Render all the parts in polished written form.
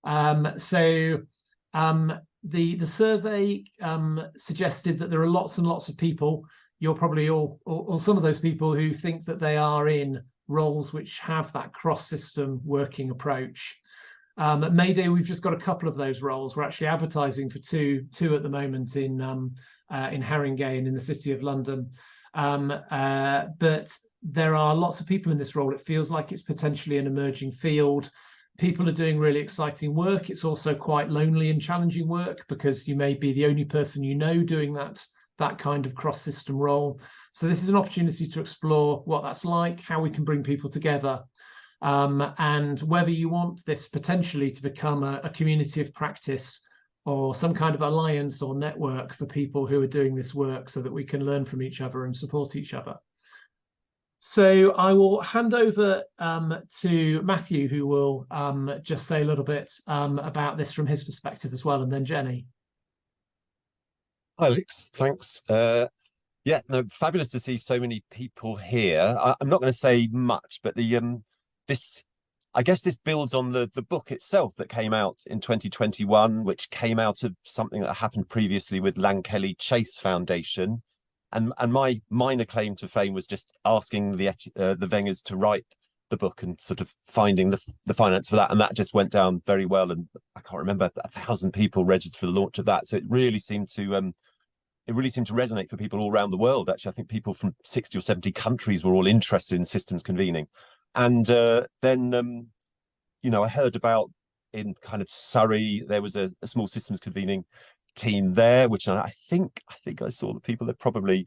The survey suggested that there are lots and lots of people, you're probably all or some of those people, who think that they are in roles which have that cross-system working approach. At Mayday, we've just got a couple of those roles. We're actually advertising for two at the moment in Haringey in the City of London. But there are lots of people in this role. It feels like it's potentially an emerging field. People are doing really exciting work. It's also quite lonely and challenging work, because you may be the only person you know doing that kind of cross-system role. So this is an opportunity to explore what that's like, how we can bring people together, and whether you want this potentially to become a community of practice or some kind of alliance or network for people who are doing this work, so that we can learn from each other and support each other. So I will hand over to Matthew, who will just say a little bit about this from his perspective as well, and then Jenny. Hi, Alex. Thanks. Yeah, no, fabulous to see so many people here. I'm not going to say much, but I guess this builds on the book itself that came out in 2021, which came out of something that happened previously with Lankelly Chase Foundation. And my minor claim to fame was just asking the Wengers to write the book and sort of finding the finance for that. And that just went down very well. And I can't remember, 1,000 people registered for the launch of that. So it really seemed to resonate for people all around the world. Actually, I think people from 60 or 70 countries were all interested in systems convening. And then, I heard about in kind of Surrey, there was a small systems convening team there, which I think I saw the people that probably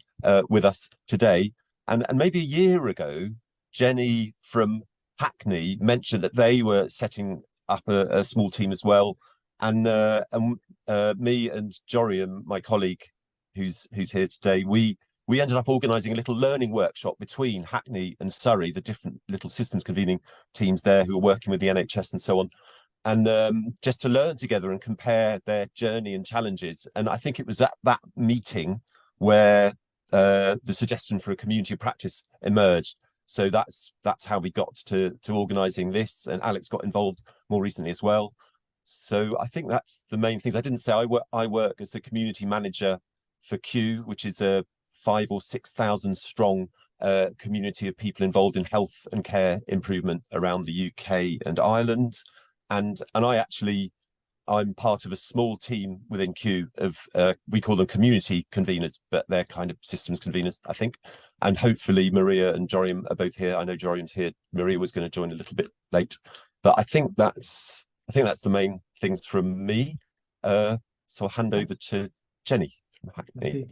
with us today. And maybe a year ago, Jenny from Hackney mentioned that they were setting up a small team as well. And me and Joriam, my colleague, who's here today, we ended up organising a little learning workshop between Hackney and Surrey, the different little systems convening teams there who are working with the NHS and so on, and just to learn together and compare their journey and challenges. And I think it was at that meeting where the suggestion for a community of practice emerged. So that's how we got to organising this, and Alex got involved more recently as well. So I think that's the main things. I didn't say I work as a community manager for Q, which is a 5,000 or 6,000 strong community of people involved in health and care improvement around the UK and Ireland. And I'm part of a small team within Q of, we call them community conveners, but they're kind of systems conveners, I think. And hopefully Maria and Joriam are both here. I know Joriam's here. Maria was going to join a little bit late, but I think that's the main things from me. So I'll hand over to Jenny from Hackney.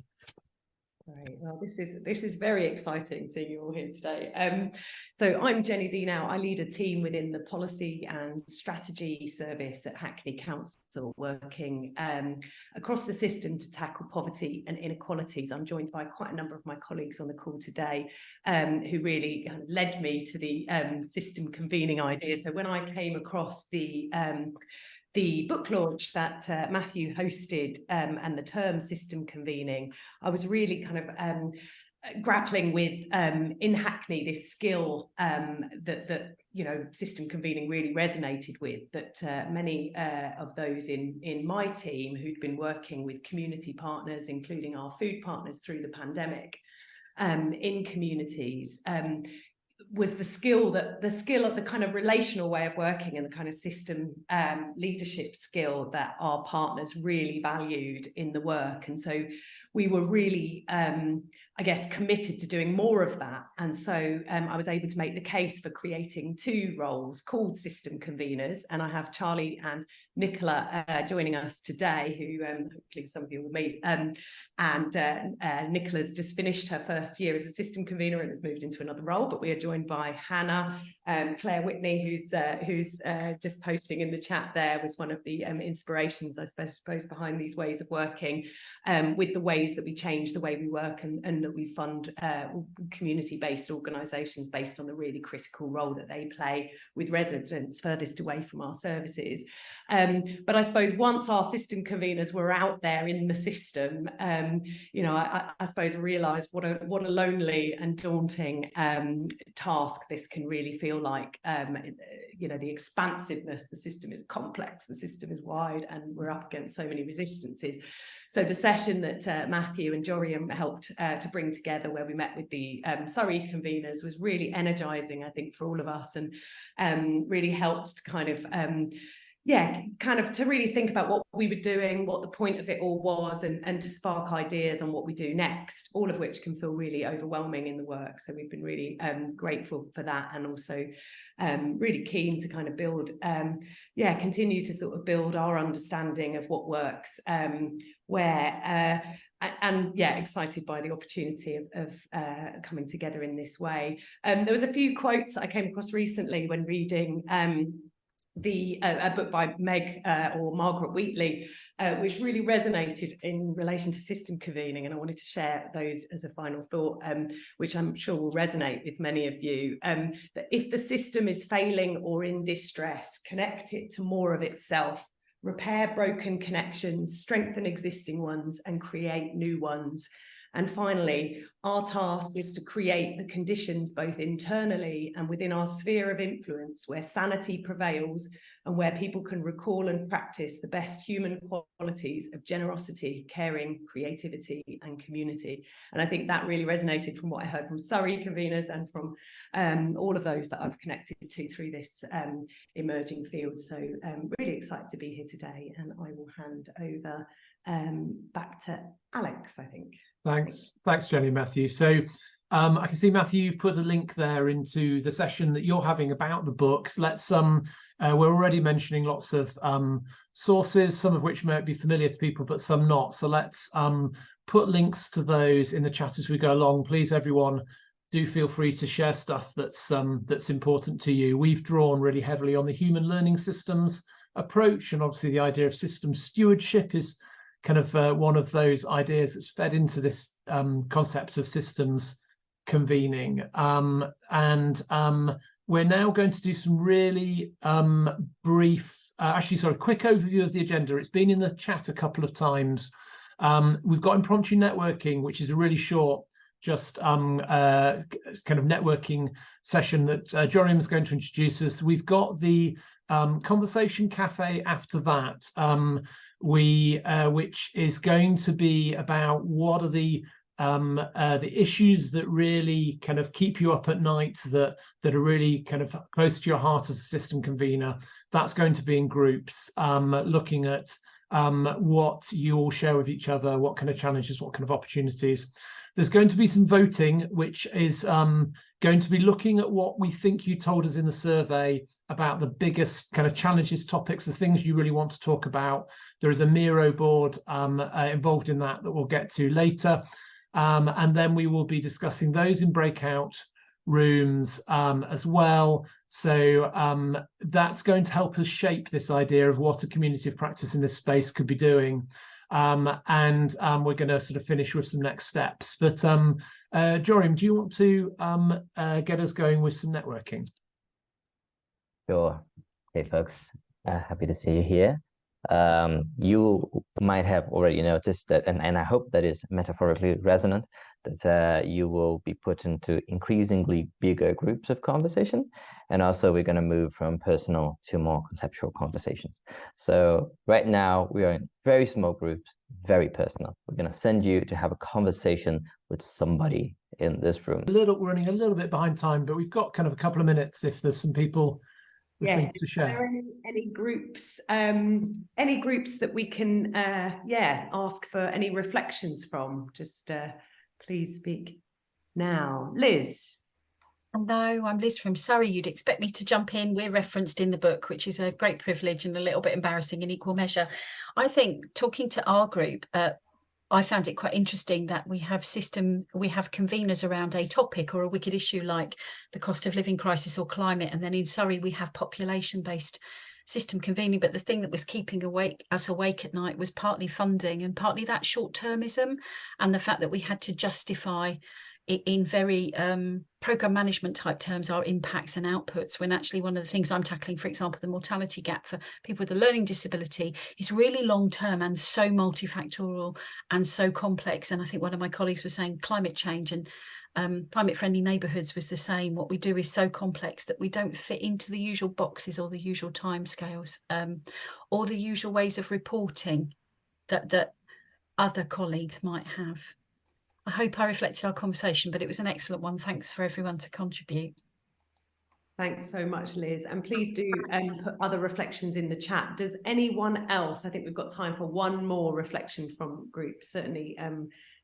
Great. Well, this is very exciting seeing you all here today. So I'm Jenny Zenow. I lead a team within the policy and strategy service at Hackney Council, working across the system to tackle poverty and inequalities. I'm joined by quite a number of my colleagues on the call today, who really led me to the system convening idea. So when I came across the book launch that Matthew hosted and the term system convening, I was really kind of grappling with in Hackney this skill that system convening really resonated with, that many of those in my team who'd been working with community partners, including our food partners through the pandemic, in communities, was the skill of the kind of relational way of working and the kind of system leadership skill that our partners really valued in the work. And so we were really, I guess, committed to doing more of that. And so I was able to make the case for creating two roles called system conveners. And I have Charlie and Nicola joining us today, who hopefully some of you will meet. And Nicola's just finished her first year as a system convener and has moved into another role. But we are joined by Hannah, Claire Whitney, who's just posting in the chat there, was one of the inspirations, I suppose, behind these ways of working, with the ways that we change the way we work and that we fund community-based organisations based on the really critical role that they play with residents furthest away from our services. But I suppose once our system conveners were out there in the system, I suppose I realised what a lonely and daunting task this can really feel like, you know, the expansiveness. The system is complex, the system is wide, and we're up against so many resistances. So the session that Matthew and Joriam helped to bring together, where we met with the Surrey conveners, was really energising, I think, for all of us, and really helped to kind of to really think about what we were doing, what the point of it all was, and to spark ideas on what we do next, all of which can feel really overwhelming in the work. So we've been really grateful for that, and also really keen to kind of build, continue to sort of build our understanding of what works, excited by the opportunity of coming together in this way. There was a few quotes that I came across recently when reading a book by Margaret Wheatley, which really resonated in relation to system convening, and I wanted to share those as a final thought, which I'm sure will resonate with many of you. That if the system is failing or in distress, connect it to more of itself, repair broken connections, strengthen existing ones, and create new ones. And finally, our task is to create the conditions both internally and within our sphere of influence where sanity prevails and where people can recall and practice the best human qualities of generosity, caring, creativity, and community. And I think that really resonated from what I heard from Surrey conveners and from all of those that I've connected to through this emerging field. So really excited to be here today, and I will hand over back to Alex, I think. Thanks, Jenny and Matthew. So I can see, Matthew, you've put a link there into the session that you're having about the book. Let's we're already mentioning lots of sources, some of which might be familiar to people, but some not. So let's put links to those in the chat as we go along. Please, everyone, do feel free to share stuff that's important to you. We've drawn really heavily on the human learning systems approach, and obviously the idea of system stewardship is kind of one of those ideas that's fed into this concept of systems convening. We're now going to do some really brief, quick overview of the agenda. It's been in the chat a couple of times. We've got impromptu networking, which is a really short, just kind of networking session that Joriam is going to introduce us. We've got the conversation cafe after that, which is going to be about what are the issues that really kind of keep you up at night, that are really kind of close to your heart as a system convener. That's going to be in groups, looking at what you all share with each other, what kind of challenges, what kind of opportunities. There's going to be some voting, which is going to be looking at what we think you told us in the survey about the biggest kind of challenges, topics, the things you really want to talk about. There is a Miro board involved in that we'll get to later. And then we will be discussing those in breakout rooms as well. So that's going to help us shape this idea of what a community of practice in this space could be doing. And we're going to sort of finish with some next steps. But Joriam, do you want to get us going with some networking? Sure. Hey, folks. Happy to see you here. You might have already noticed that, and I hope that is metaphorically resonant, that you will be put into increasingly bigger groups of conversation. And also we're going to move from personal to more conceptual conversations. So right now we are in very small groups, very personal. We're going to send you to have a conversation with somebody in this room. We're running a little bit behind time, but we've got kind of a couple of minutes if there's some people with things to share. Are there any groups that we can ask for any reflections from? Just please speak now. Liz. Hello, I'm Liz from Surrey. You'd expect me to jump in. We're referenced in the book, which is a great privilege and a little bit embarrassing in equal measure. I think talking to our group, I found it quite interesting that we have conveners around a topic or a wicked issue like the cost of living crisis or climate. And then in Surrey, we have population-based system convening. But the thing that was keeping us awake at night was partly funding and partly that short-termism and the fact that we had to justify in very program management type terms our impacts and outputs, when actually one of the things I'm tackling, for example, the mortality gap for people with a learning disability, is really long term and so multifactorial and so complex. And I think one of my colleagues was saying climate change and Climate Friendly Neighbourhoods was the same. What we do is so complex that we don't fit into the usual boxes or the usual timescales, or the usual ways of reporting that other colleagues might have. I hope I reflected our conversation, but it was an excellent one. Thanks for everyone to contribute. Thanks so much, Liz. And please do put other reflections in the chat. Does anyone else, I think we've got time for one more reflection from groups. Certainly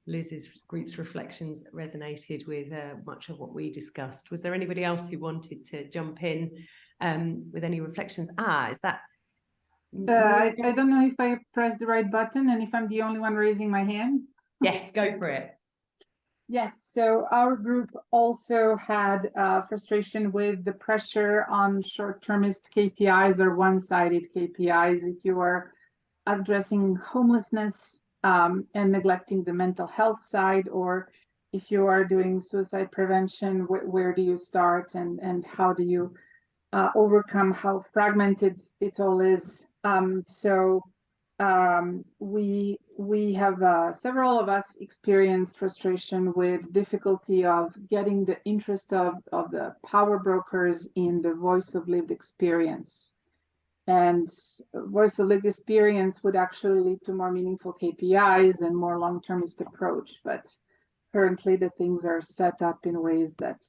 Liz's group's reflections resonated with much of what we discussed. Was there anybody else who wanted to jump in with any reflections? Is that... I don't know if I pressed the right button and if I'm the only one raising my hand. Yes, go for it. Yes, so our group also had frustration with the pressure on short-termist KPIs or one-sided KPIs. If you are addressing homelessness and neglecting the mental health side, or if you are doing suicide prevention, where do you start and how do you overcome how fragmented it all is? We have several of us experienced frustration with difficulty of getting the interest of the power brokers in the voice of lived experience. And voice of lived experience would actually lead to more meaningful KPIs and more long-termist approach. But currently the things are set up in ways that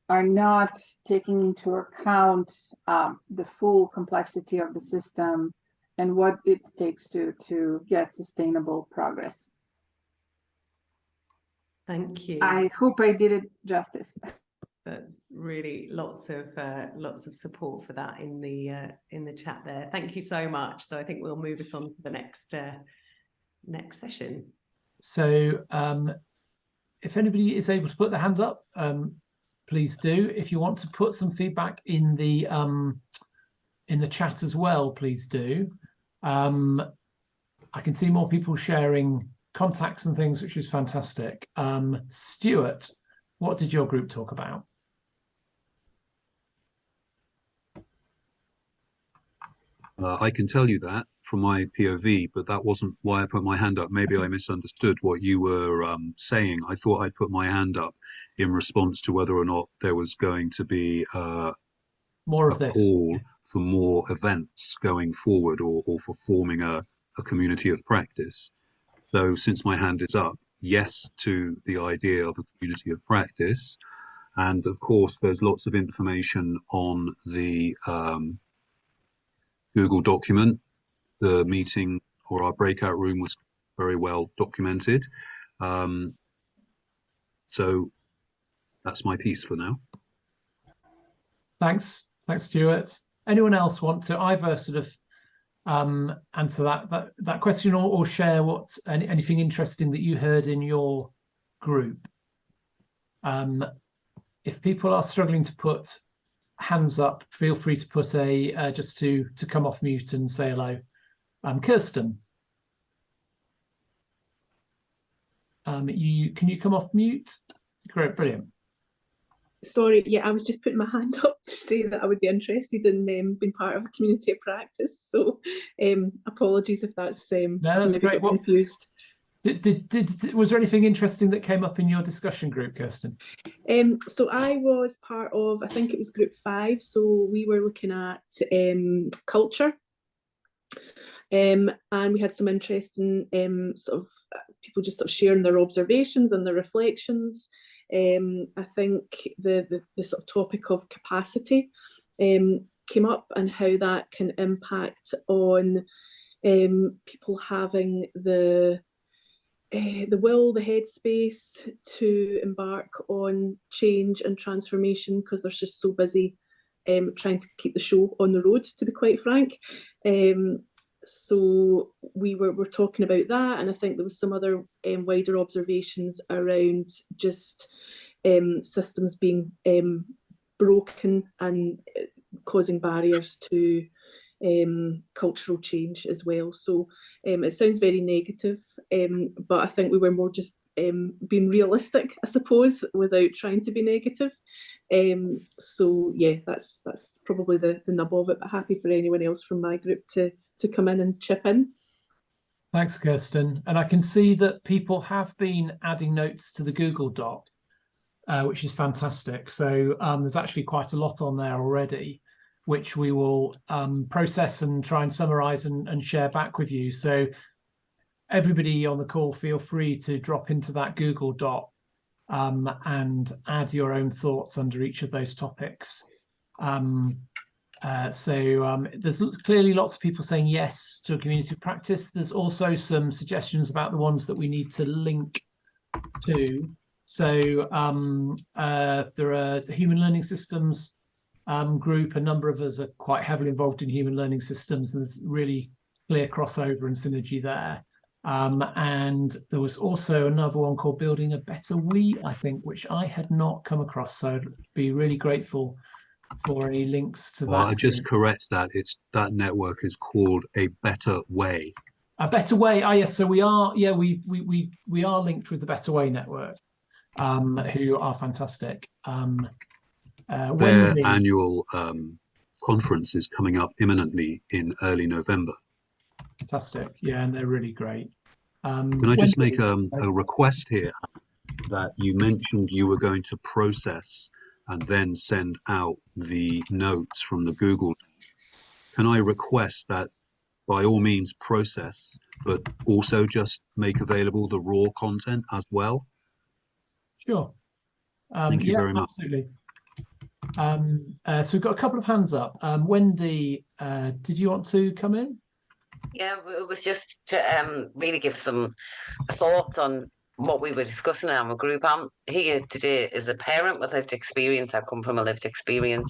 are not taking into account the full complexity of the system and what it takes to get sustainable progress. Thank you. I hope I did it justice. That's really lots of support for that in the chat there. Thank you so much. So I think we'll move us on to the next session. So if anybody is able to put their hand up, please do. If you want to put some feedback in the chat as well, please do. I can see more people sharing contacts and things, which is fantastic. Stuart, what did your group talk about? I can tell you that from my POV, but that wasn't why I put my hand up. Maybe I misunderstood what you were saying. I thought I'd put my hand up in response to whether or not there was going to be more of this call for more events going forward, or for forming a community of practice. So since my hand is up, yes to the idea of a community of practice. And of course, there's lots of information on the Google document. The meeting or our breakout room was very well documented. So that's my piece for now. Thanks, Stuart. Anyone else want to either sort of answer that question or share anything interesting that you heard in your group? If people are struggling to put hands up, feel free to put just to come off mute and say hello. Kirsten, can you come off mute? Great, brilliant. Sorry, yeah, I was just putting my hand up to say that I would be interested in being part of a community of practice. So apologies if that's no, that's great. Confused. Was there anything interesting that came up in your discussion group, Kirsten? So I was part of, I think it was group 5. So we were looking at culture. And we had some interesting sort of people just sort of sharing their observations and their reflections. I think the sort of topic of capacity came up, and how that can impact on people having the will, the headspace to embark on change and transformation, because they're just so busy trying to keep the show on the road, to be quite frank. So we were talking about that, and I think there was some other wider observations around just systems being broken and causing barriers to cultural change as well. So it sounds very negative, but I think we were more just being realistic, I suppose, without trying to be negative. So yeah, that's probably the nub of it, but happy for anyone else from my group to come in and chip in. Thanks, Kirsten. And I can see that people have been adding notes to the Google Doc. which is fantastic. So there's actually quite a lot on there already, which we will process and try and summarize and share back with you. So everybody on the call, feel free to drop into that Google Doc and add your own thoughts under each of those topics. There's clearly lots of people saying yes to a community of practice. There's also some suggestions about the ones that we need to link to. So there are the Human Learning Systems group. A number of us are quite heavily involved in human learning systems. There's really clear crossover and synergy there. And there was also another one called Building a Better We, I think, which I had not come across. So I'd be really grateful for any links to Well, that. I just correct that. That network is called A Better Way. A Better Way. Ah, yes. So we are. Yeah, we are linked with the Better Way network, who are fantastic. Their annual conference is coming up imminently in early November. Fantastic. Yeah, and they're really great. Can I just make a request here that you mentioned you were going to process and then send out the notes from the Google? Can I request that by all means process, but also just make available the raw content as well? Sure. Thank you very much. Absolutely. So we've got a couple of hands up. Wendy, did you want to come in? Yeah, it was just to really give some thoughts on what we were discussing in our group. I'm here today as a parent with lived experience. I come from a lived experience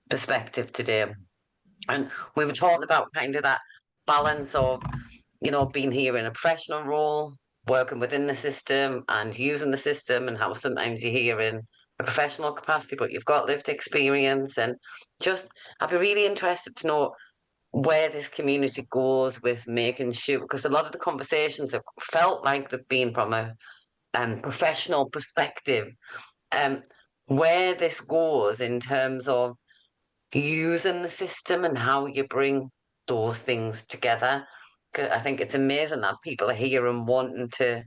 perspective today. And we were talking about kind of that balance of, being here in a professional role, working within the system and using the system, and how sometimes you're here in a professional capacity, but you've got lived experience. And just, I'd be really interested to know where this community goes with making sure, because a lot of the conversations have felt like they've been from a professional perspective, where this goes in terms of using the system and how you bring those things together. Because I think it's amazing that people are here and wanting to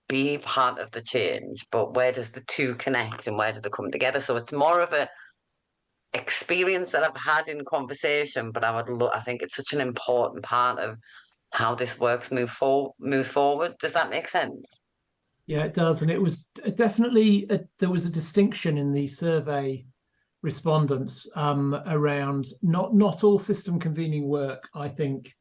be part of the change, but where does the two connect and where do they come together? So it's more of a experience that I've had in conversation, but I think it's such an important part of how this works moves forward. Does that make sense? Yeah, it does. And it was definitely there was a distinction in the survey respondents around not all system convening work, I think,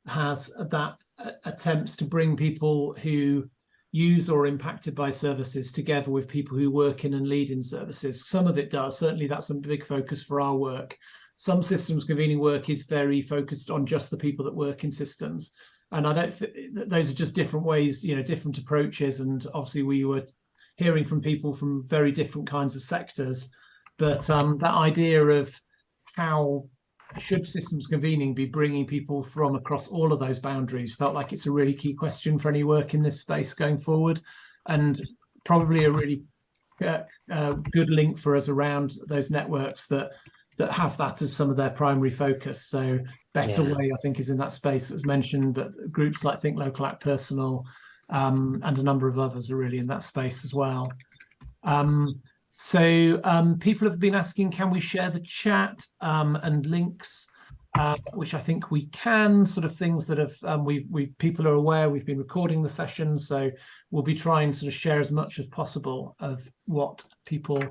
has that attempts to bring people who use or are impacted by services together with people who work in and lead in services. Some of it does. Certainly that's a big focus for our work. Some systems convening work is very focused on just the people that work in systems. And I don't think those are just different ways, different approaches. And obviously we were hearing from people from very different kinds of sectors. But that idea of how should systems convening be bringing people from across all of those boundaries felt like it's a really key question for any work in this space going forward, and probably a really good link for us around those networks that have that as some of their primary focus. So Better Way, I think, is in that space that was mentioned, but groups like Think Local Act Personal and a number of others are really in that space as well. So people have been asking, can we share the chat and links, which I think we can, sort of things that have people are aware we've been recording the session, so we'll be trying to sort of share as much as possible of what people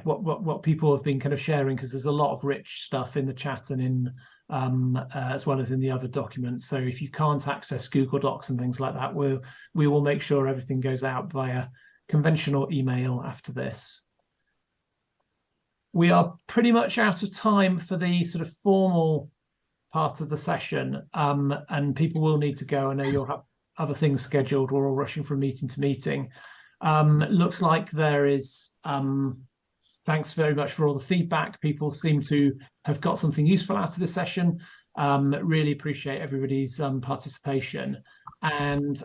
what people have been kind of sharing, because there's a lot of rich stuff in the chat and in as well as in the other documents. So if you can't access Google Docs and things like that, we will make sure everything goes out via conventional email after this. We are pretty much out of time for the sort of formal part of the session, and people will need to go. I know you'll have other things scheduled. We're all rushing from meeting to meeting. Looks like there is thanks very much for all the feedback. People seem to have got something useful out of this session. Really appreciate everybody's participation, and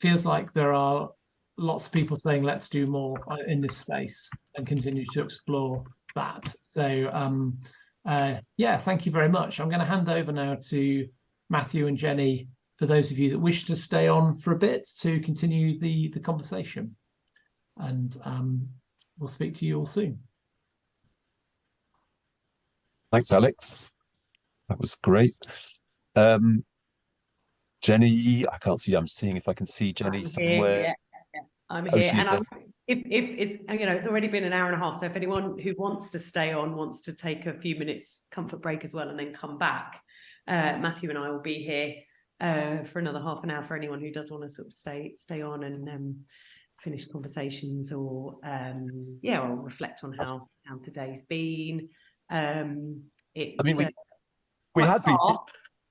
feels like there are lots of people saying let's do more in this space and continue to explore that. So yeah, thank you very much. I'm going to hand over now to Matthew and Jenny for those of you that wish to stay on for a bit to continue the conversation. And we'll speak to you all soon. Thanks, Alex. That was great. Jenny, I can't see. I'm seeing if I can see Jenny somewhere. Yeah, I'm Oh, here. she's And there. if it's, you know, it's already been an hour and a half. So if anyone who wants to stay on wants to take a few minutes comfort break as well and then come back, Matthew and I will be here for another half an hour for anyone who does want to sort of stay on and finish conversations or or reflect on how today's been. It's, I mean, we had been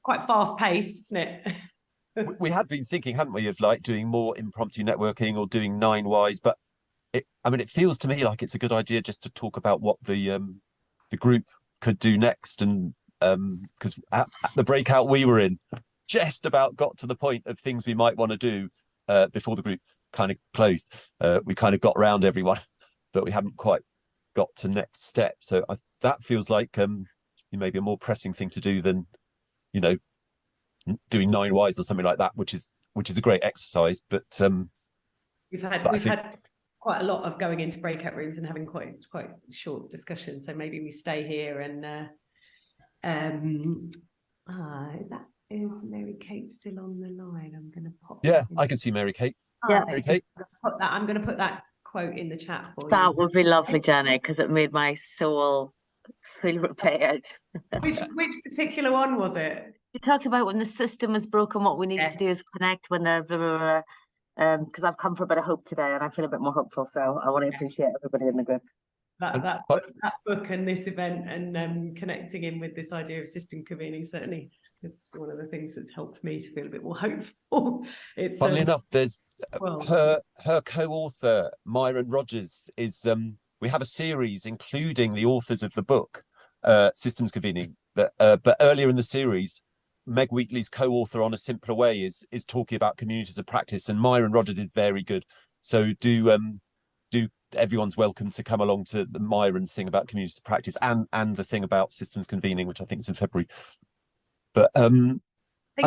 quite fast paced, isn't it? we had been thinking, hadn't we, of like doing more impromptu networking or doing 9 Whys, but it feels to me like it's a good idea just to talk about what the group could do next, and because at the breakout we were in, just about got to the point of things we might want to do before the group kind of closed. We kind of got around everyone, but we haven't quite got to next step. So that feels like maybe a more pressing thing to do than, you know, doing 9 Whys or something like that, which is a great exercise. But we've had quite a lot of going into breakout rooms and having quite short discussions. So maybe we stay here and is Mary Kate still on the line? I'm going to pop. Yeah, I can see Mary Kate. Yeah, Mary Kate. I'm going to put that quote in the chat for you. That would be lovely, Jenny, because it made my soul feel repaired. Which particular one was it? You talked about when the system is broken, what we need to do is connect when the because I've come for a bit of hope today and I feel a bit more hopeful, so I want to appreciate everybody in the group. That book and this event and connecting in with this idea of system convening, certainly it's one of the things that's helped me to feel a bit more hopeful. It's funnily enough, there's her co-author Myron Rogers is we have a series including the authors of the book Systems Convening, but earlier in the series Meg Wheatley's co-author on A Simpler Way is talking about communities of practice, and Myron Rogers is very good. So do everyone's welcome to come along to the Myron's thing about communities of practice and the thing about systems convening, which I think is in February. But I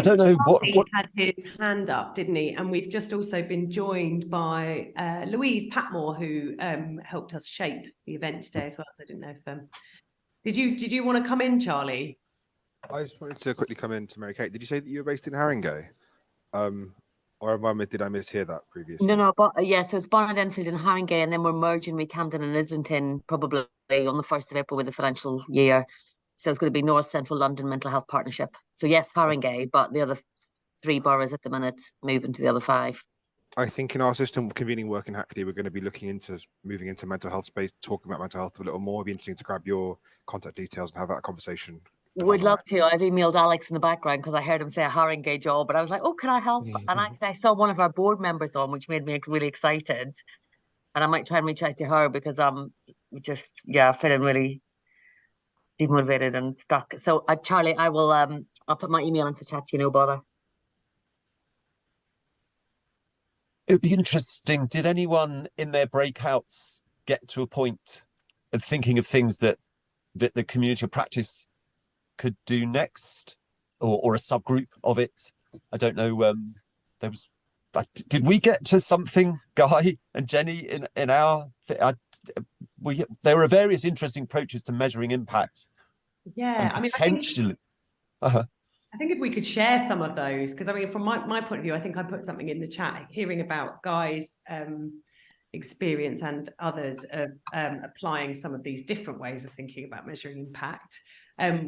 don't know what had his hand up, didn't he? And we've just also been joined by Louise Patmore, who helped us shape the event today as well. So I didn't know if did you want to come in, Charlie? I just wanted to quickly come in to Mary Kate. Did you say that you were based in Haringey? Or did I mishear that previously? No, but so it's Barnard Enfield and Haringey, and then we're merging with Camden and Islington probably on the 1st of April with the financial year. So it's going to be North Central London Mental Health Partnership. So yes, Haringey, but the other 3 boroughs at the minute moving to the other 5. I think in our system convening work in Hackney, we're going to be looking into moving into mental health space, talking about mental health a little more. It'd be interesting to grab your contact details and have that conversation. We'd love to. I've emailed Alex in the background because I heard him say a Haringey job, but I was like, oh, can I help? And actually I saw one of our board members on, which made me really excited. And I might try and reach out to her because I'm just, feeling really demotivated and stuck. So Charlie, I will I'll put my email into the chat, no bother. It would be interesting. Did anyone in their breakouts get to a point of thinking of things that the community of practice could do next, or a subgroup of it? I don't know. Did we get to something, Guy and Jenny, in our? There are various interesting approaches to measuring impact. Yeah, I mean, potentially. I think if we could share some of those, because I mean, from my point of view, I think I put something in the chat, hearing about Guy's experience and others of applying some of these different ways of thinking about measuring impact.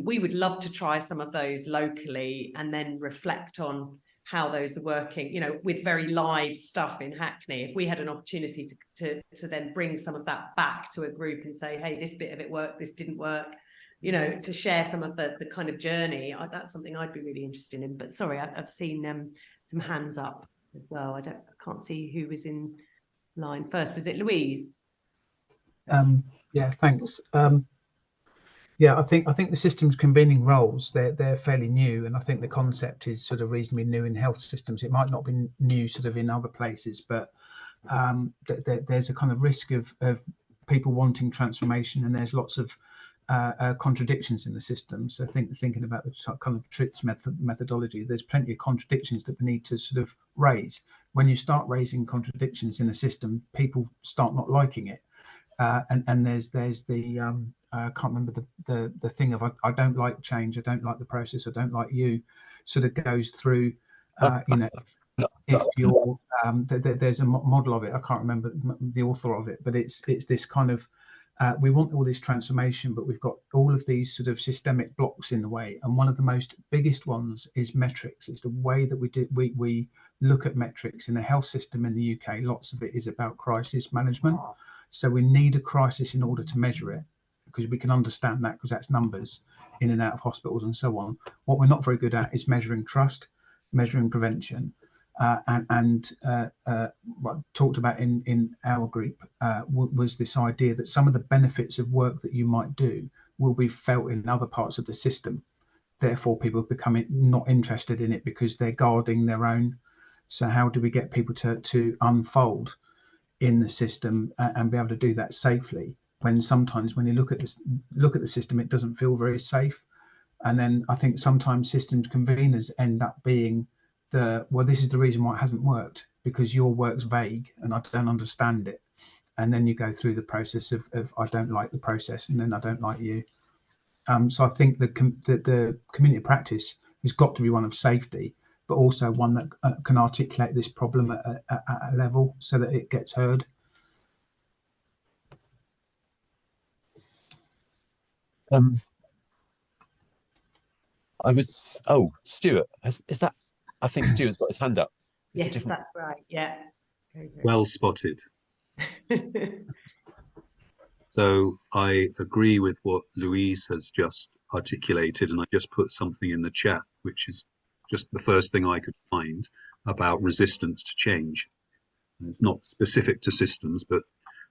We would love to try some of those locally and then reflect on how those are working, you know, with very live stuff in Hackney. If we had an opportunity to then bring some of that back to a group and say, hey, this bit of it worked, this didn't work, you know, to share some of the kind of journey, that's something I'd be really interested in. But sorry, I've seen some hands up as well. I can't see who was in line first. Was it Louise? Yeah, thanks. I think the systems convening roles, they're fairly new, and I think the concept is sort of reasonably new in health systems. It might not be new sort of in other places, but there's a kind of risk of people wanting transformation, and there's lots of contradictions in the system. So thinking about the kind of TRITS methodology, there's plenty of contradictions that we need to sort of raise. When you start raising contradictions in a system, people start not liking it. And there's the I can't remember the thing of I don't like change, I don't like the process, I don't like you, sort of goes through. You know, if you're there's a model of it, I can't remember the author of it, but it's this kind of we want all this transformation, but we've got all of these sort of systemic blocks in the way, and one of the most biggest ones is metrics. It's the way that we look at metrics in the health system in the UK. Lots of it is about crisis management, so we need a crisis in order to measure it, because we can understand that, because that's numbers in and out of hospitals and so on. What we're not very good at is measuring trust, measuring prevention, and what I talked about in our group was this idea that some of the benefits of work that you might do will be felt in other parts of the system. Therefore, people become not interested in it because they're guarding their own. So how do we get people to unfold in the system and be able to do that safely, when sometimes when you look at the system, it doesn't feel very safe? And then I think sometimes systems conveners end up being well, this is the reason why it hasn't worked, because your work's vague and I don't understand it. And then you go through the process of I don't like the process, and then I don't like you. So I think the community of practice has got to be one of safety, but also one that can articulate this problem at a level so that it gets heard. Stuart, is that? I think Stuart's got his hand up. Yes, that's right. Yeah. Well spotted. So I agree with what Louise has just articulated, and I just put something in the chat, which is just the first thing I could find about resistance to change. And it's not specific to systems, but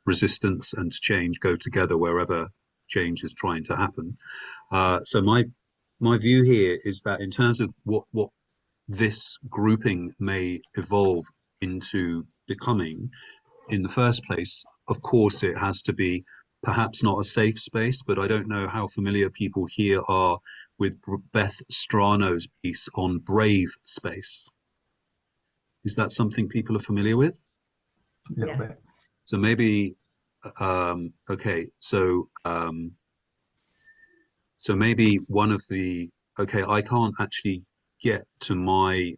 resistance and change go together wherever change is trying to happen. So my view here is that in terms of what this grouping may evolve into becoming, in the first place, of course, it has to be perhaps not a safe space, but I don't know how familiar people here are with Beth Strano's piece on brave space. Is that something people are familiar with? A little bit. So maybe, okay, so maybe one of the, okay, I can't actually get to my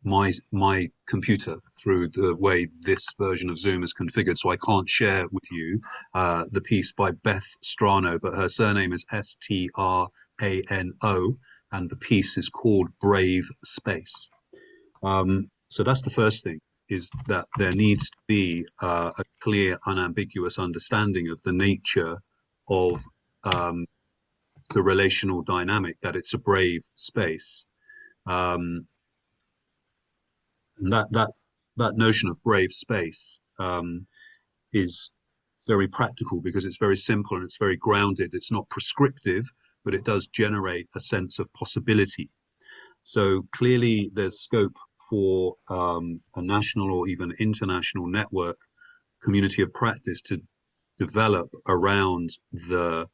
my computer through the way this version of Zoom is configured, so I can't share with you the piece by Beth Strano, but her surname is Strano, and the piece is called Brave Space. So that's the first thing, is that there needs to be a clear, unambiguous understanding of the nature of the relational dynamic, that it's a brave space. And that notion of brave space is very practical, because it's very simple and it's very grounded. It's not prescriptive, but it does generate a sense of possibility. So clearly there's scope for a national or even international network community of practice to develop around the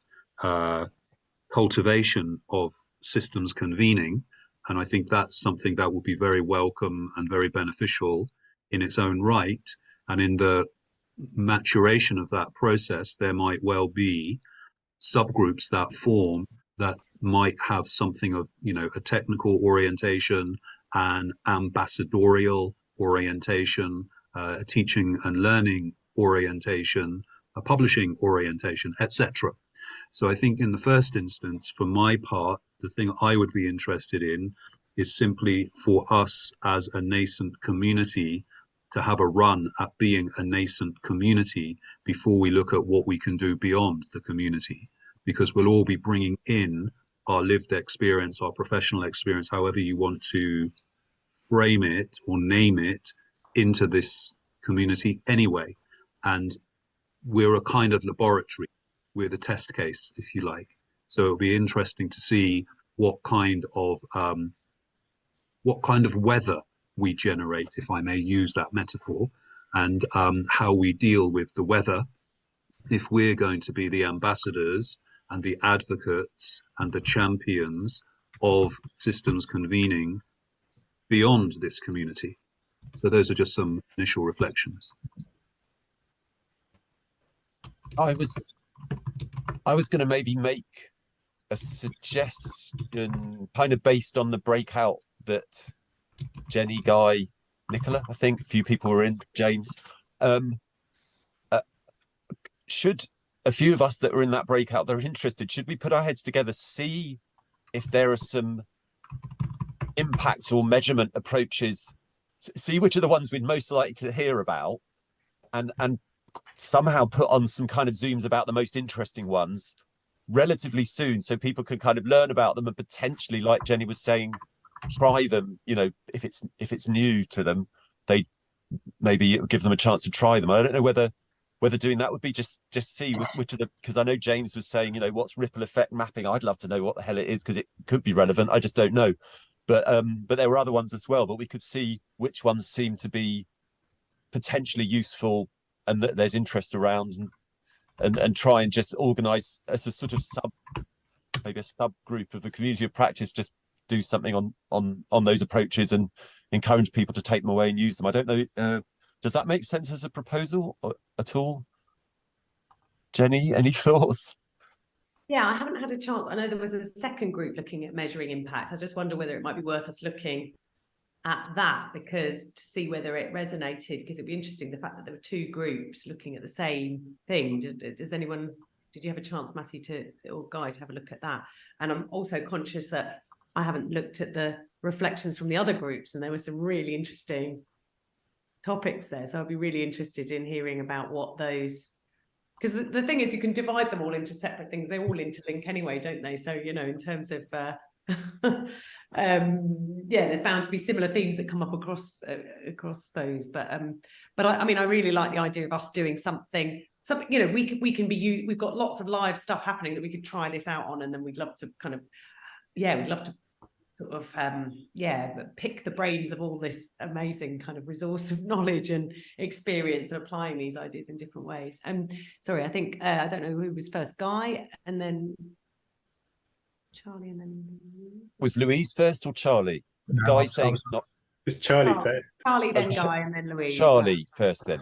cultivation of systems convening. And I think that's something that will be very welcome and very beneficial in its own right. And in the maturation of that process, there might well be subgroups that form that might have something of, you know, a technical orientation, an ambassadorial orientation, a teaching and learning orientation, a publishing orientation, etc. So I think in the first instance, for my part, the thing I would be interested in is simply for us as a nascent community to have a run at being a nascent community before we look at what we can do beyond the community, because we'll all be bringing in our lived experience, our professional experience, however you want to frame it or name it, into this community anyway. And we're a kind of laboratory. We're the test case, if you like. So it'll be interesting to see what kind of weather we generate, if I may use that metaphor, and how we deal with the weather, if we're going to be the ambassadors and the advocates and the champions of systems convening beyond this community. So those are just some initial reflections. I was going to maybe make a suggestion kind of based on the breakout that Jenny, Guy, Nicola, I think a few people were in, James. Should a few of us that were in that breakout that are interested, should we put our heads together, see if there are some impact or measurement approaches, see which are the ones we'd most like to hear about, and somehow put on some kind of Zooms about the most interesting ones relatively soon, so people can kind of learn about them and potentially, like Jenny was saying, try them. You know, if it's new to them, they maybe it would give them a chance to try them. I don't know whether doing that would be just see which of the, because I know James was saying, you know, what's ripple effect mapping. I'd love to know what the hell it is, because it could be relevant. I just don't know. But there were other ones as well, but we could see which ones seem to be potentially useful and that there's interest around, and try and just organize as a sort of maybe a subgroup of the community of practice, just do something on those approaches and encourage people to take them away and use them. I don't know, does that make sense as a proposal at all? Jenny, any thoughts? Yeah, I haven't had a chance. I know there was a second group looking at measuring impact. I just wonder whether it might be worth us looking at that, because to see whether it resonated, because it'd be interesting, the fact that there were two groups looking at the same thing. Did you have a chance, Matthew, or Guy, to have a look at that? And I'm also conscious that I haven't looked at the reflections from the other groups, and there were some really interesting topics there. So I'd be really interested in hearing about what those, because the thing is, you can divide them all into separate things. They all interlink anyway, don't they? So, you know, in terms of yeah, there's bound to be similar themes that come up across those. But I mean, I really like the idea of us doing something, you know, we can be used. We've got lots of live stuff happening that we could try this out on, and then we'd love to kind of, yeah, we'd love to sort of pick the brains of all this amazing kind of resource of knowledge and experience of applying these ideas in different ways. Sorry, I think I don't know who was first, Guy, and then Charlie, and then Was Louise first or Charlie? No, Guy I was- saying it's not. It's Charlie first. Charlie, then Oh, Guy, and then Louise. Charlie first, then.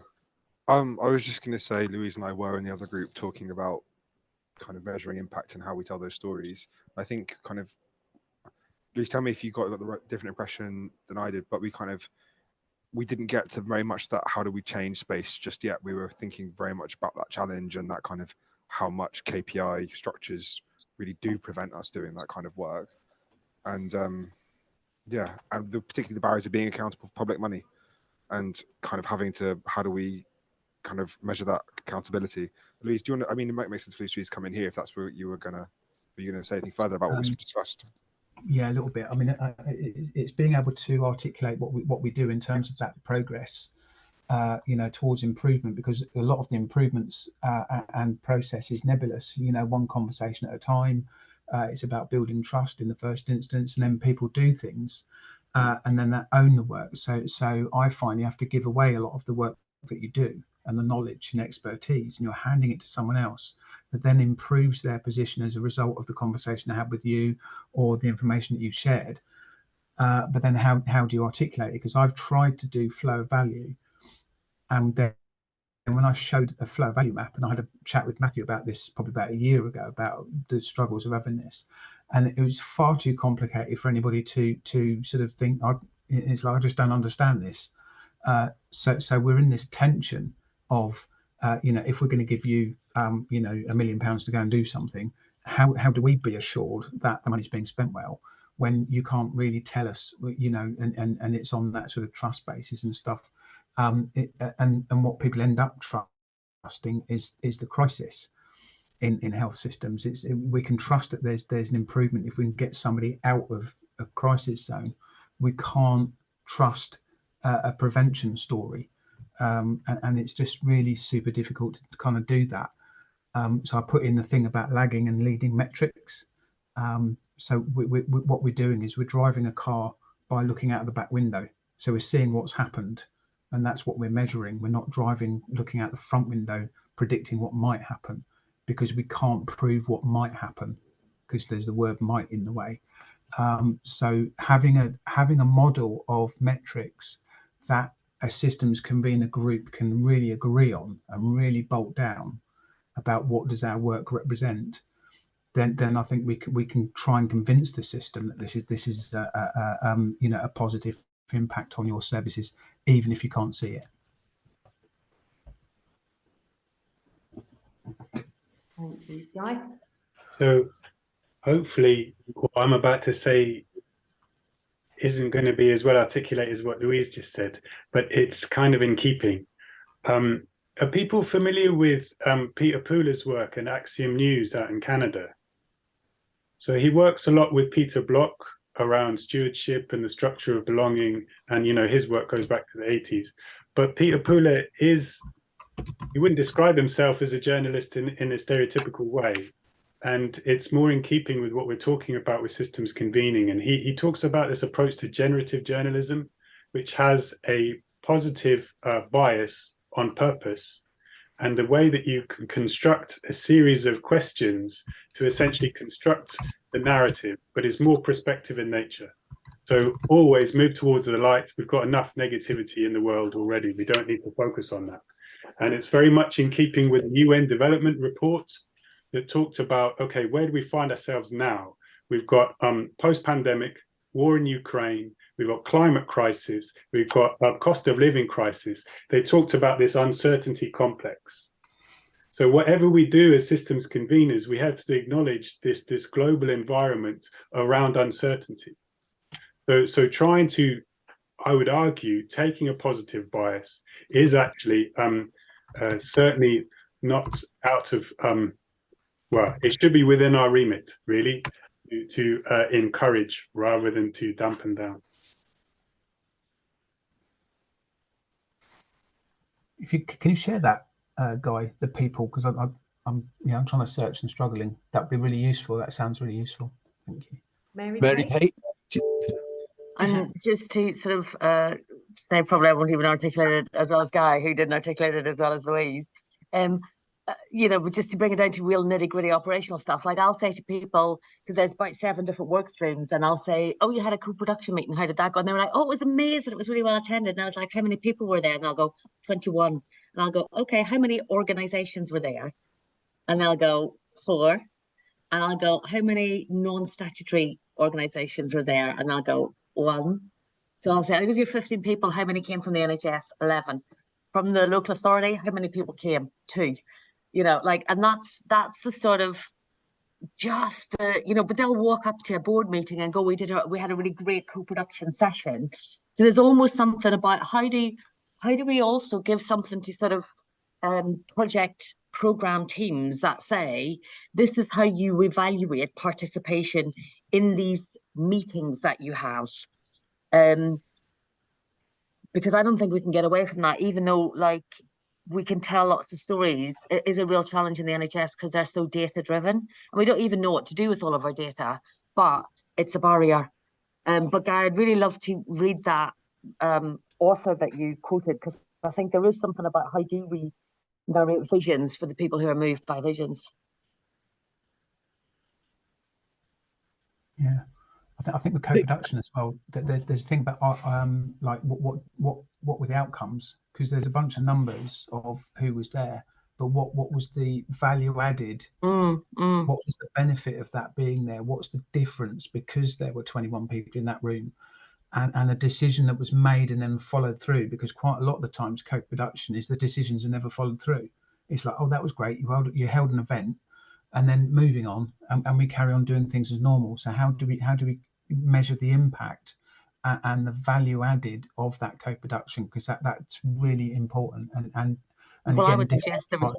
I was just going to say, Louise and I were in the other group talking about kind of measuring impact and how we tell those stories. I think kind of, Louise, tell me if you got the different impression than I did, but we didn't get to very much that how do we change space just yet. We were thinking very much about that challenge and that kind of how much KPI structures really do prevent us doing that kind of work. And yeah, and particularly the barriers of being accountable for public money and kind of having to, how do we kind of measure that accountability? Louise, do you want to, I mean, it might make sense for Louise to come in here if that's where you were going to say anything further about what we discussed. Yeah, a little bit. I mean, it's being able to articulate what we do in terms of that progress, you know, towards improvement, because a lot of the improvements and process is nebulous. You know, one conversation at a time. It's about building trust in the first instance, and then people do things, and then they own the work. So I find you have to give away a lot of the work that you do and the knowledge and expertise, and you're handing it to someone else that then improves their position as a result of the conversation I had with you or the information that you've shared. But then how do you articulate it? Because I've tried to do flow of value, and then when I showed a flow of value map, and I had a chat with Matthew about this probably about a year ago about the struggles of having this, and it was far too complicated for anybody to sort of think, it's like, I just don't understand this. So we're in this tension of, you know, if we're going to give you, you know, £1 million to go and do something, how do we be assured that the money's being spent well when you can't really tell us, you know, and it's on that sort of trust basis and stuff. And what people end up trusting is the crisis in health systems. We can trust that there's an improvement if we can get somebody out of a crisis zone. We can't trust a prevention story, and it's just really super difficult to kind of do that. So I put in the thing about lagging and leading metrics. So what we're doing is we're driving a car by looking out of the back window. So we're seeing what's happened, and that's what we're measuring. We're not driving, looking out the front window, predicting what might happen, because we can't prove what might happen, because there's the word might in the way. So having a model of metrics that a systems convener group can really agree on and really bolt down about what does our work represent, then I think we can try and convince the system that this is a positive impact on your services, even if you can't see it. Thank you, Guy. So hopefully what I'm about to say isn't going to be as well articulated as what Louise just said, but it's kind of in keeping. Are people familiar with Peter Pooler's work and Axiom News out in Canada? So he works a lot with Peter Block around stewardship and the structure of belonging, and his work goes back to the 80s. But Peter Pooler he wouldn't describe himself as a journalist in a stereotypical way. And it's more in keeping with what we're talking about with systems convening. And he talks about this approach to generative journalism, which has a positive bias on purpose, and the way that you can construct a series of questions to essentially construct the narrative, but is more prospective in nature. So always move towards the light. We've got enough negativity in the world already. We don't need to focus on that. And it's very much in keeping with the UN development report that talked about, okay, where do we find ourselves now? We've got post-pandemic, war in Ukraine, we've got climate crisis, we've got a cost of living crisis. They talked about this uncertainty complex. So whatever we do as systems conveners, we have to acknowledge this global environment around uncertainty. So trying to, I would argue, taking a positive bias is actually certainly not out of, well, it should be within our remit, really, to encourage rather than to dampen down. Can you share that, Guy, the people, because I'm trying to search and struggling. That'd be really useful. That sounds really useful. Thank you. Mary Kate. And just to sort of say, probably I won't even articulate it as well as Guy, who didn't articulate it as well as Louise. But just to bring it down to real nitty-gritty operational stuff, like I'll say to people, because there's about 7 different work streams, and I'll say, oh, you had a co-production meeting, how did that go? And they were like, oh, it was amazing, it was really well attended. And I was like, how many people were there? And I'll go, 21. And I'll go, okay, how many organizations were there? And they'll go, 4. And I'll go, how many non-statutory organizations were there? And I'll go, 1. So I'll say, out of your 15 people, how many came from the NHS? 11. From the local authority, how many people came? 2. And that's the sort of just the, but they'll walk up to a board meeting and go, we had a really great co-production session. So there's almost something about how do we also give something to sort of project program teams that say, this is how you evaluate participation in these meetings that you have. Because I don't think we can get away from that, even though we can tell lots of stories. It is a real challenge in the NHS because they're so data driven, and we don't even know what to do with all of our data, but it's a barrier. But Guy, I'd really love to read that author that you quoted, because I think there is something about how do we narrate visions for the people who are moved by visions. Yeah, I think with co-production as well, there's a thing about like what were the outcomes, because there's a bunch of numbers of who was there, but what was the value added? What was the benefit of that being there? What's the difference because there were 21 people in that room, and a decision that was made and then followed through? Because quite a lot of the times co-production is the decisions are never followed through. It's like, oh, that was great, you held an event, and then moving on, and we carry on doing things as normal. So how do we measure the impact and the value added of that co-production? Because that's really important. And well, again, I would suggest there was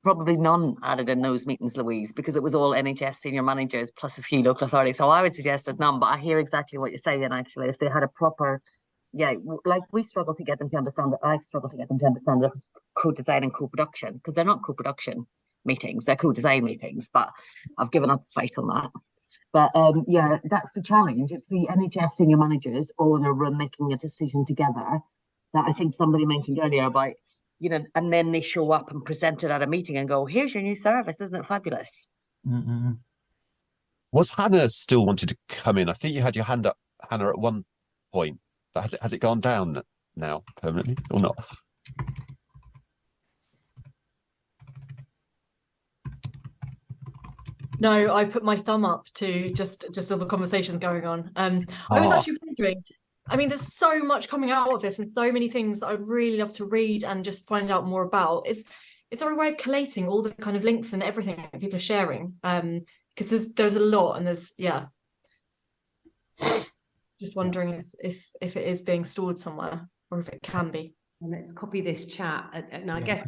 probably none added in those meetings, Louise, because it was all NHS senior managers plus a few local authorities. So I would suggest there's none, but I hear exactly what you're saying. Actually, if they had a proper, we struggle to get them to understand that. I struggle to get them to understand that co-design and co-production, because they're not co-production meetings, they're co-design meetings. But I've given up the fight on that. But that's the challenge. It's the NHS senior managers all in a room making a decision together. That I think somebody mentioned earlier about you know, and then they show up and present it at a meeting and go, here's your new service, isn't it fabulous? Was Hannah still wanted to come in? I think you had your hand up, Hannah, at one point. But has it gone down now permanently or not? No, I put my thumb up to just all the conversations going on. I was actually wondering, I mean, there's so much coming out of this and so many things that I'd really love to read and just find out more about. Is there a way of collating all the kind of links and everything that people are sharing? Because there's a lot, and there's just wondering if it is being stored somewhere or if it can be. And let's copy this chat. And I guess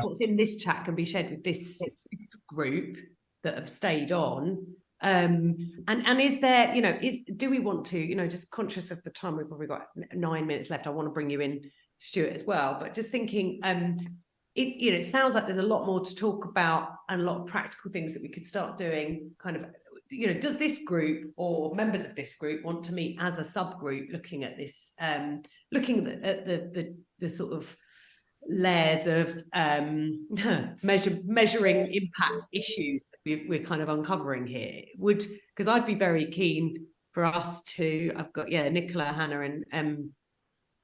what's in this chat can be shared with this group that have stayed on. And is there, do we want to, just conscious of the time, we've probably got 9 minutes left. I want to bring you in, Stuart, as well. But just thinking, it sounds like there's a lot more to talk about and a lot of practical things that we could start doing. Kind of, does this group or members of this group want to meet as a subgroup, looking at this, looking at the sort of layers of measuring impact issues that we're kind of uncovering here? Because I'd be very keen for us to. I've got Nicola, Hannah, and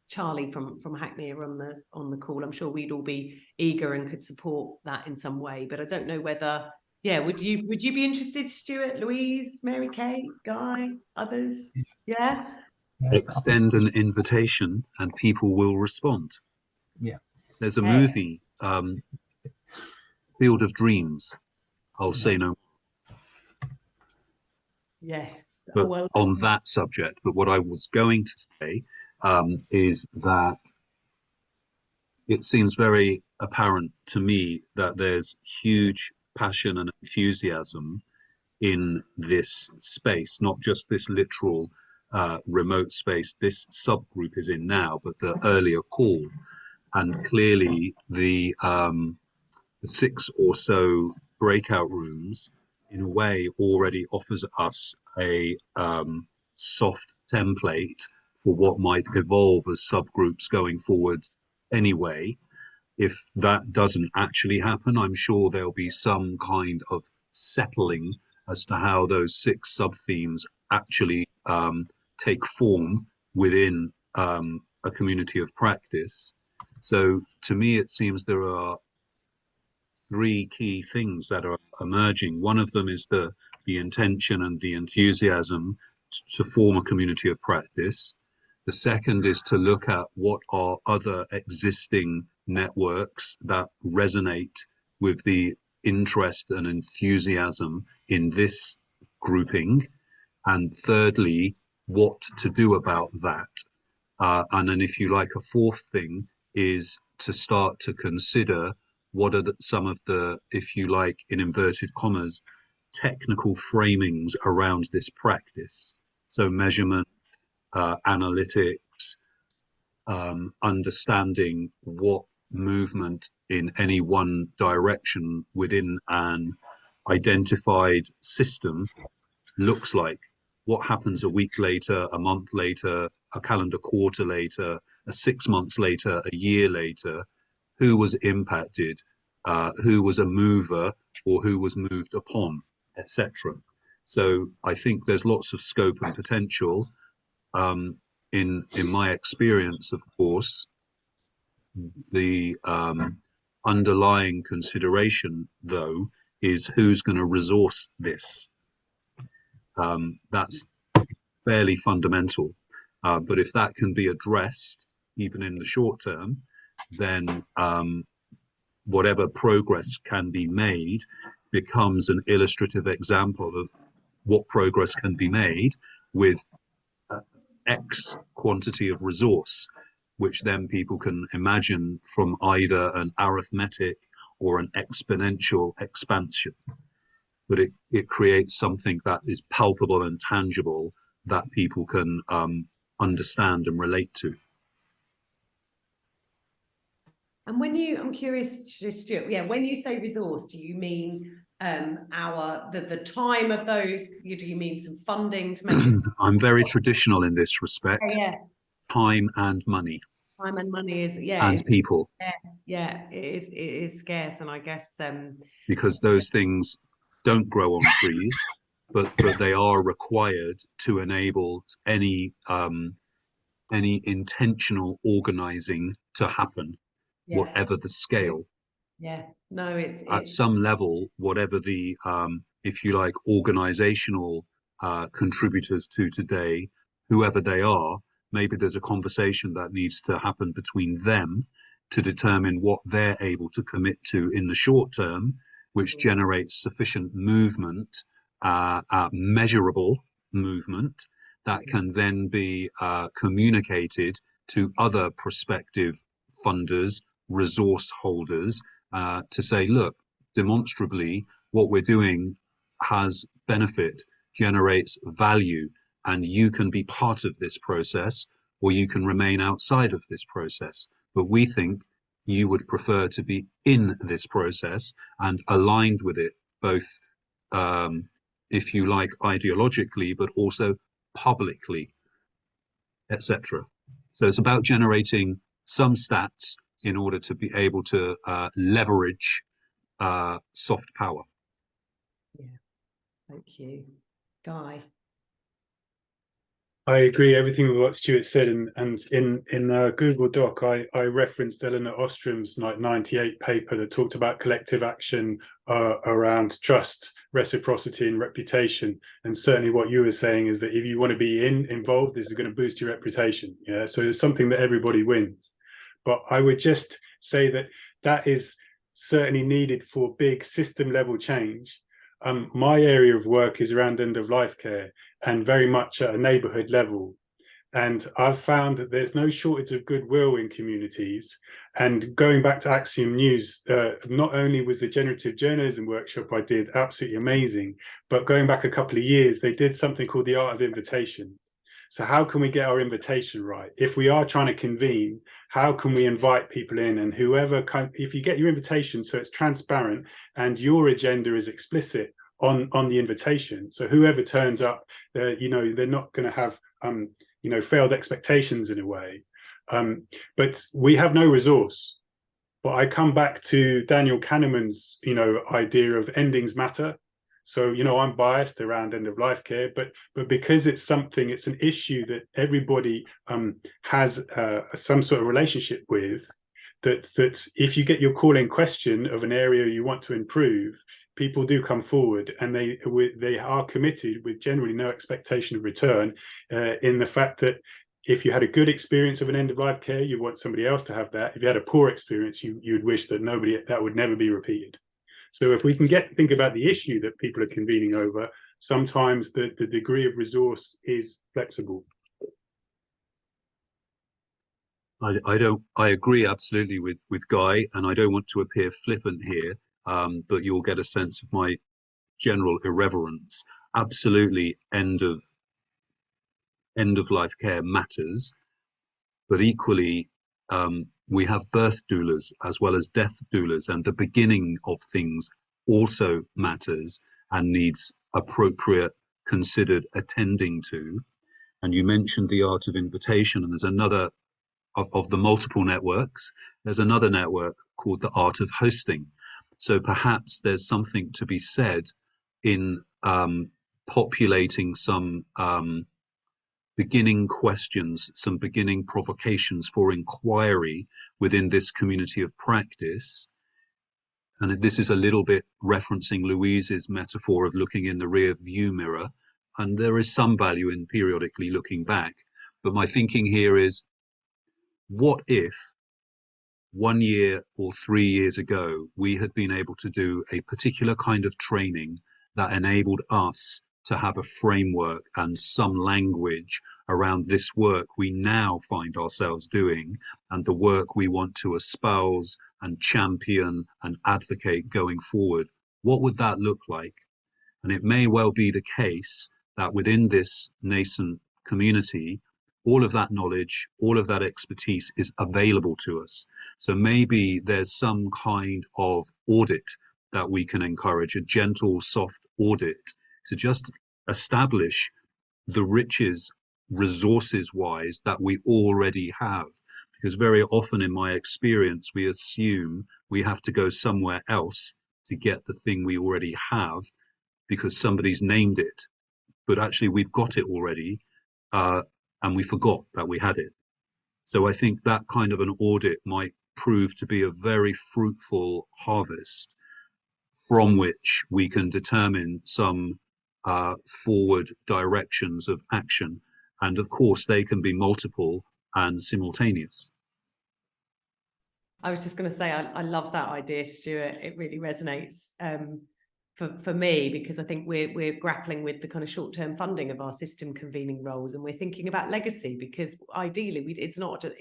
Charlie from Hackney are on the call. I'm sure we'd all be eager and could support that in some way. But I don't know whether would you be interested, Stuart, Louise, Mary Kate, Guy, others? Yeah. Extend an invitation and people will respond. Yeah. There's a movie, Field of Dreams. I'll say no. Yes. But on that subject, but what I was going to say is that it seems very apparent to me that there's huge passion and enthusiasm in this space, not just this literal remote space this subgroup is in now, but the earlier call. And clearly the 6 or so breakout rooms in a way already offers us a soft template for what might evolve as subgroups going forward anyway. If that doesn't actually happen, I'm sure there'll be some kind of settling as to how those 6 sub-themes actually take form within a community of practice. So to me, it seems there are 3 key things that are emerging. One of them is the intention and the enthusiasm to form a community of practice. The second is to look at what are other existing networks that resonate with the interest and enthusiasm in this grouping. And thirdly, what to do about that. And then if you like, a fourth thing is to start to consider what are some of the, if you like, in inverted commas, technical framings around this practice. So measurement, analytics, understanding what movement in any one direction within an identified system looks like. What happens a week later, a month later, a calendar quarter later, 6 months later, a year later, who was impacted, who was a mover or who was moved upon, etc. So I think there's lots of scope and potential. In my experience, of course, the underlying consideration, though, is who's going to resource this. That's fairly fundamental. But if that can be addressed, even in the short term, then whatever progress can be made becomes an illustrative example of what progress can be made with X quantity of resource, which then people can imagine from either an arithmetic or an exponential expansion. But it creates something that is palpable and tangible that people can understand and relate to. And I'm curious, Stuart, when you say resource, do you mean the time of those? Do you mean some funding to make this? I'm very traditional in this respect. Yeah. Time and money. Time and money is, and people. Yes, yeah, it is scarce, and I guess because those things don't grow on trees, but they are required to enable any intentional organizing to happen, whatever the scale. Yeah, no, it's at some level, whatever the if you like, organizational contributors to today, whoever they are, maybe there's a conversation that needs to happen between them to determine what they're able to commit to in the short term, which generates sufficient movement, measurable movement, that can then be communicated to other prospective funders, resource holders, to say, look, demonstrably, what we're doing has benefit, generates value, and you can be part of this process, or you can remain outside of this process. But we think you would prefer to be in this process and aligned with it, both, if you like, ideologically, but also publicly, etc. So it's about generating some stats in order to be able to leverage soft power. Yeah, thank you. Guy? I agree everything with what Stuart said, and in Google Doc, I referenced Eleanor Ostrom's 98 paper that talked about collective action around trust, reciprocity, and reputation. And certainly, what you were saying is that if you want to be involved, this is going to boost your reputation. Yeah, so it's something that everybody wins. But I would just say that is certainly needed for big system level change. My area of work is around end of life care, and very much at a neighbourhood level. And I've found that there's no shortage of goodwill in communities. And going back to Axiom News, not only was the generative journalism workshop I did absolutely amazing, but going back a couple of years, they did something called the art of invitation. So how can we get our invitation right? If we are trying to convene, how can we invite people in? And whoever if you get your invitation so it's transparent and your agenda is explicit on the invitation, so whoever turns up, they're not going to have failed expectations in a way. But we have no resource. But I come back to Daniel Kahneman's idea of endings matter. So, I'm biased around end of life care, but because it's an issue that everybody has some sort of relationship with, that if you get your call in question of an area you want to improve, people do come forward, and they are committed with generally no expectation of return, in the fact that if you had a good experience of an end of life care, you want somebody else to have that. If you had a poor experience, you'd wish that that would never be repeated. So if we can think about the issue that people are convening over, sometimes the degree of resource is flexible. I agree absolutely with Guy, and I don't want to appear flippant here, but you'll get a sense of my general irreverence. Absolutely, end of life care matters, but equally, we have birth doulas as well as death doulas, and the beginning of things also matters and needs appropriate, considered attending to. And you mentioned the art of invitation, and there's another of the multiple networks. There's another network called the art of hosting. So perhaps there's something to be said in populating some beginning questions, some beginning provocations for inquiry within this community of practice. And this is a little bit referencing Louise's metaphor of looking in the rear view mirror. And there is some value in periodically looking back. But my thinking here is, what if 1 year or 3 years ago, we had been able to do a particular kind of training that enabled us to have a framework and some language around this work we now find ourselves doing, and the work we want to espouse and champion and advocate going forward? What would that look like? And it may well be the case that within this nascent community, all of that knowledge, all of that expertise is available to us. So maybe there's some kind of audit that we can encourage, a gentle, soft audit, to just establish the riches, resources-wise, that we already have. because very often in my experience, we assume we have to go somewhere else to get the thing we already have because somebody's named it, but actually we've got it already, and we forgot that we had it. So I think that kind of an audit might prove to be a very fruitful harvest from which we can determine some forward directions of action. And of course, they can be multiple and simultaneous. I was just going to say, I love that idea, Stuart. It really resonates for me, because I think we're grappling with the kind of short-term funding of our system convening roles, and we're thinking about legacy, because ideally it's not just,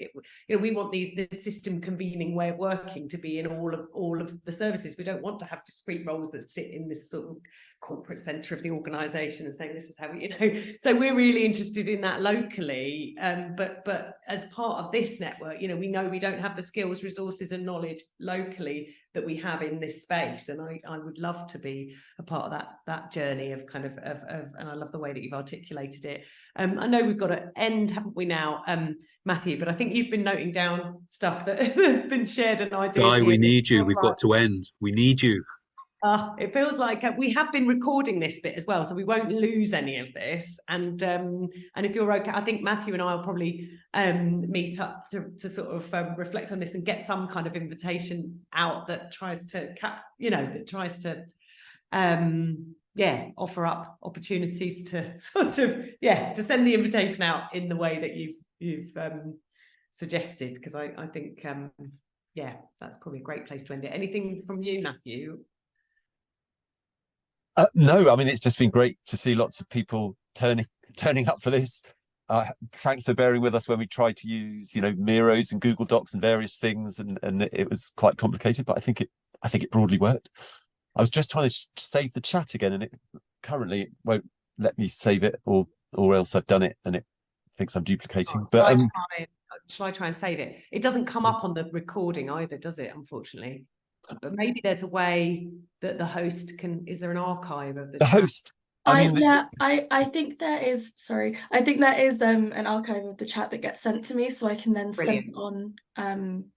we want the system convening way of working to be in all of the services. We don't want to have discrete roles that sit in this sort of corporate center of the organization and saying this is how we, so we're really interested in that locally, but as part of this network, we know we don't have the skills, resources and knowledge locally that we have in this space, and I would love to be a part of that journey of kind of and I love the way that you've articulated it. I know we've got to end, haven't we now, Matthew, but I think you've been noting down stuff that have been shared and ideas. Guy, we need you. We've got to end. We need you. It feels like we have been recording this bit as well, so we won't lose any of this. And if you're okay, I think Matthew and I will probably meet up to sort of reflect on this and get some kind of invitation out that tries to offer up opportunities to sort of to send the invitation out in the way that you've suggested, because I think that's probably a great place to end it. Anything from you, Matthew? No, I mean, it's just been great to see lots of people turning up for this. Thanks for bearing with us when we tried to use, Miro's and Google Docs and various things, and it was quite complicated, but I think it broadly worked. I was just trying to save the chat again, and it currently won't let me save it, or else I've done it and it thinks I'm duplicating. But shall I try and save it? It doesn't come up on the recording either, does it? Unfortunately. But maybe there's a way that the host can. Is there an archive of the host? I think there is. Sorry, I think there is an archive of the chat that gets sent to me, so I can then send it on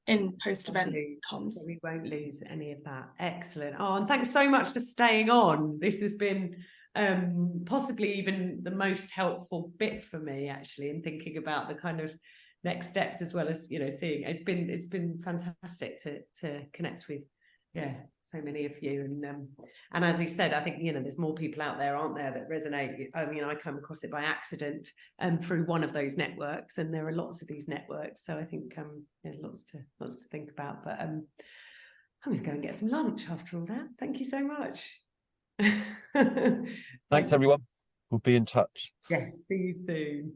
in post-event comms. So we won't lose any of that. Excellent. Oh, and thanks so much for staying on. This has been possibly even the most helpful bit for me, actually, in thinking about the kind of next steps, as well as seeing. It's been fantastic to connect with so many of you, and as you said, I think there's more people out there, aren't there, that resonate. I mean, I come across it by accident through one of those networks, and there are lots of these networks, so I think there's lots to think about. But I'm going to go and get some lunch after all that. Thank you so much. Thanks everyone, we'll be in touch. Yes, see you soon.